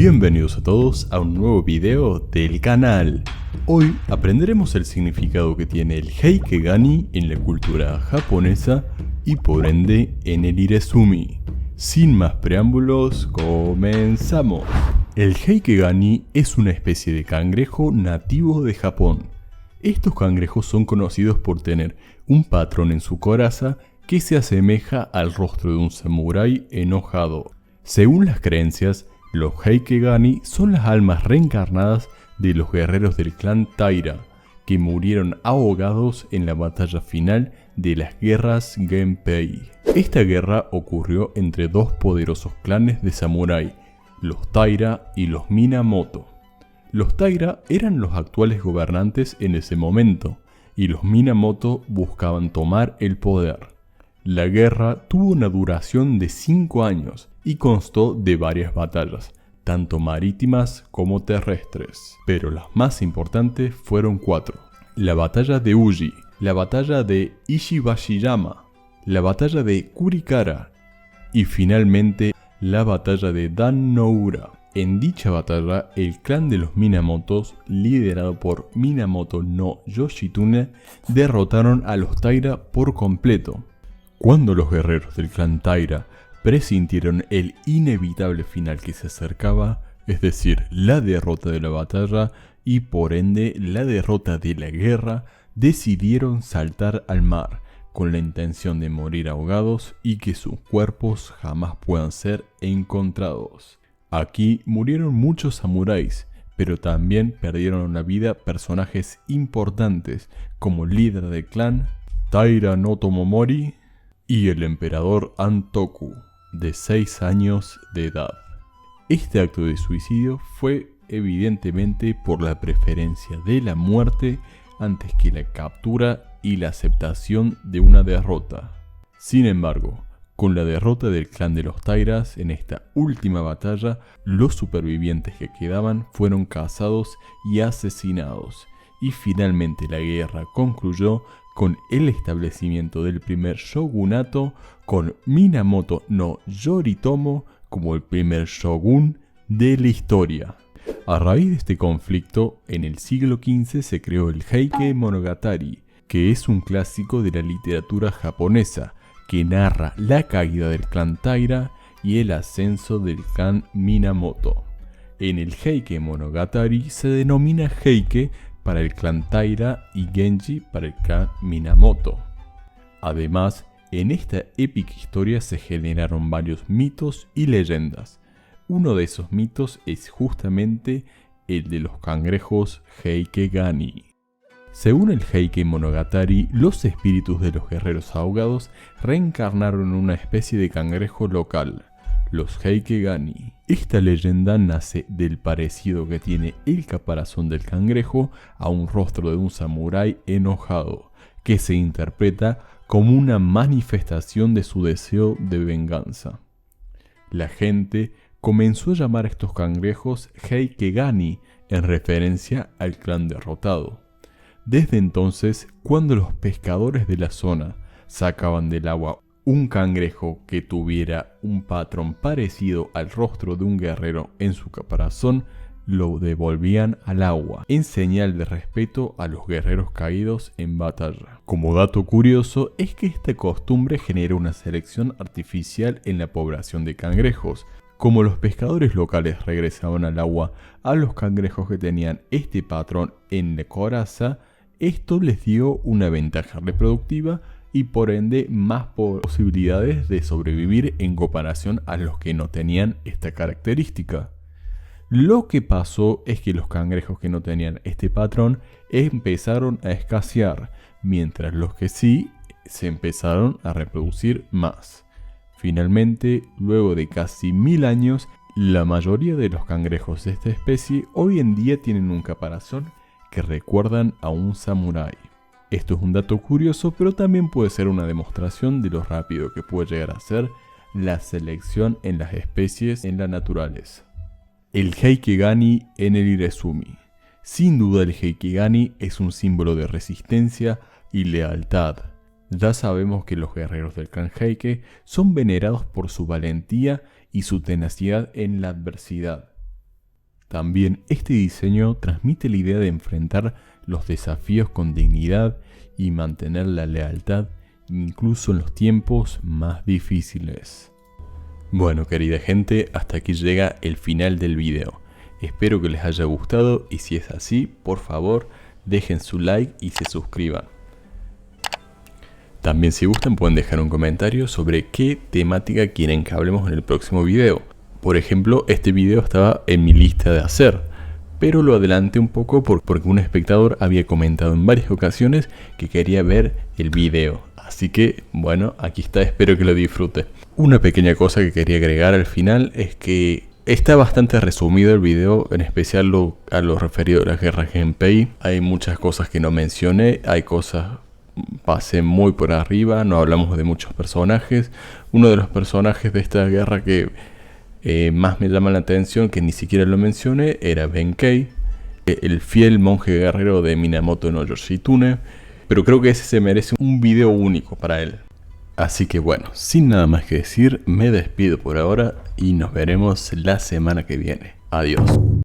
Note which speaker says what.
Speaker 1: Bienvenidos a todos a un nuevo video del canal. Hoy aprenderemos el significado que tiene el Heikegani en la cultura japonesa y por ende en el Irezumi. Sin más preámbulos, comenzamos. El Heikegani es una especie de cangrejo nativo de Japón. Estos cangrejos son conocidos por tener un patrón en su coraza que se asemeja al rostro de un samurái enojado. Según las creencias, los Heikegani son las almas reencarnadas de los guerreros del clan Taira, que murieron ahogados en la batalla final de las guerras Genpei. Esta guerra ocurrió entre dos poderosos clanes de samurái, los Taira y los Minamoto. Los Taira eran los actuales gobernantes en ese momento, y los Minamoto buscaban tomar el poder. La guerra tuvo una duración de 5 años y constó de varias batallas, tanto marítimas como terrestres, pero las más importantes fueron 4. La batalla de Uji, la batalla de Ishibashiyama, la batalla de Kurikara y finalmente la batalla de Dan-no-ura. En dicha batalla, el clan de los Minamotos, liderado por Minamoto no Yoshitsune, derrotaron a los Taira por completo. Cuando los guerreros del clan Taira presintieron el inevitable final que se acercaba, es decir, la derrota de la batalla y por ende la derrota de la guerra, decidieron saltar al mar, con la intención de morir ahogados y que sus cuerpos jamás puedan ser encontrados. Aquí murieron muchos samuráis, pero también perdieron la vida personajes importantes como el líder del clan, Taira no Tomomori, y el emperador Antoku, de 6 años de edad. Este acto de suicidio fue evidentemente por la preferencia de la muerte antes que la captura y la aceptación de una derrota. Sin embargo, con la derrota del clan de los Tairas en esta última batalla, los supervivientes que quedaban fueron cazados y asesinados, y finalmente la guerra concluyó con el establecimiento del primer shogunato, con Minamoto no Yoritomo como el primer shogun de la historia. A raíz de este conflicto, en el siglo XV se creó el Heike Monogatari, que es un clásico de la literatura japonesa, que narra la caída del clan Taira y el ascenso del clan Minamoto. En el Heike Monogatari se denomina Heike para el clan Taira y Genji para el clan Minamoto. Además, en esta épica historia se generaron varios mitos y leyendas. Uno de esos mitos es justamente el de los cangrejos Heikegani. Según el Heike Monogatari, los espíritus de los guerreros ahogados reencarnaron en una especie de cangrejo local, los Heikegani. Esta leyenda nace del parecido que tiene el caparazón del cangrejo a un rostro de un samurái enojado, que se interpreta como una manifestación de su deseo de venganza. La gente comenzó a llamar a estos cangrejos Heikegani en referencia al clan derrotado. Desde entonces, cuando los pescadores de la zona sacaban del agua un cangrejo que tuviera un patrón parecido al rostro de un guerrero en su caparazón, lo devolvían al agua, en señal de respeto a los guerreros caídos en batalla. Como dato curioso es que esta costumbre genera una selección artificial en la población de cangrejos. Como los pescadores locales regresaban al agua a los cangrejos que tenían este patrón en la coraza, esto les dio una ventaja reproductiva y por ende más posibilidades de sobrevivir en comparación a los que no tenían esta característica. Lo que pasó es que los cangrejos que no tenían este patrón empezaron a escasear, mientras los que sí se empezaron a reproducir más. Finalmente, luego de casi 1000 años, la mayoría de los cangrejos de esta especie hoy en día tienen un caparazón que recuerdan a un samurái. Esto es un dato curioso, pero también puede ser una demostración de lo rápido que puede llegar a ser la selección en las especies en la naturaleza. El Heikegani en el Irezumi. Sin duda el Heikegani es un símbolo de resistencia y lealtad. Ya sabemos que los guerreros del clan Heike son venerados por su valentía y su tenacidad en la adversidad. También este diseño transmite la idea de enfrentar los desafíos con dignidad y mantener la lealtad incluso en los tiempos más difíciles. Bueno, querida gente, hasta aquí llega el final del video. Espero que les haya gustado y si es así, por favor, dejen su like y se suscriban. También si gustan pueden dejar un comentario sobre qué temática quieren que hablemos en el próximo video. Por ejemplo, este video estaba en mi lista de hacer, pero lo adelanté un poco porque un espectador había comentado en varias ocasiones que quería ver el video. Así que, bueno, aquí está, espero que lo disfrute. Una pequeña cosa que quería agregar al final es que está bastante resumido el video, en especial a lo referido a la guerra Genpei. Hay muchas cosas que no mencioné, hay cosas pasé muy por arriba, no hablamos de muchos personajes. Uno de los personajes de esta guerra que más me llama la atención, que ni siquiera lo mencioné, era Benkei, el fiel monje guerrero de Minamoto no Yoshitsune, pero creo que ese se merece un video único para él. Así que bueno, sin nada más que decir, me despido por ahora y nos veremos la semana que viene. Adiós.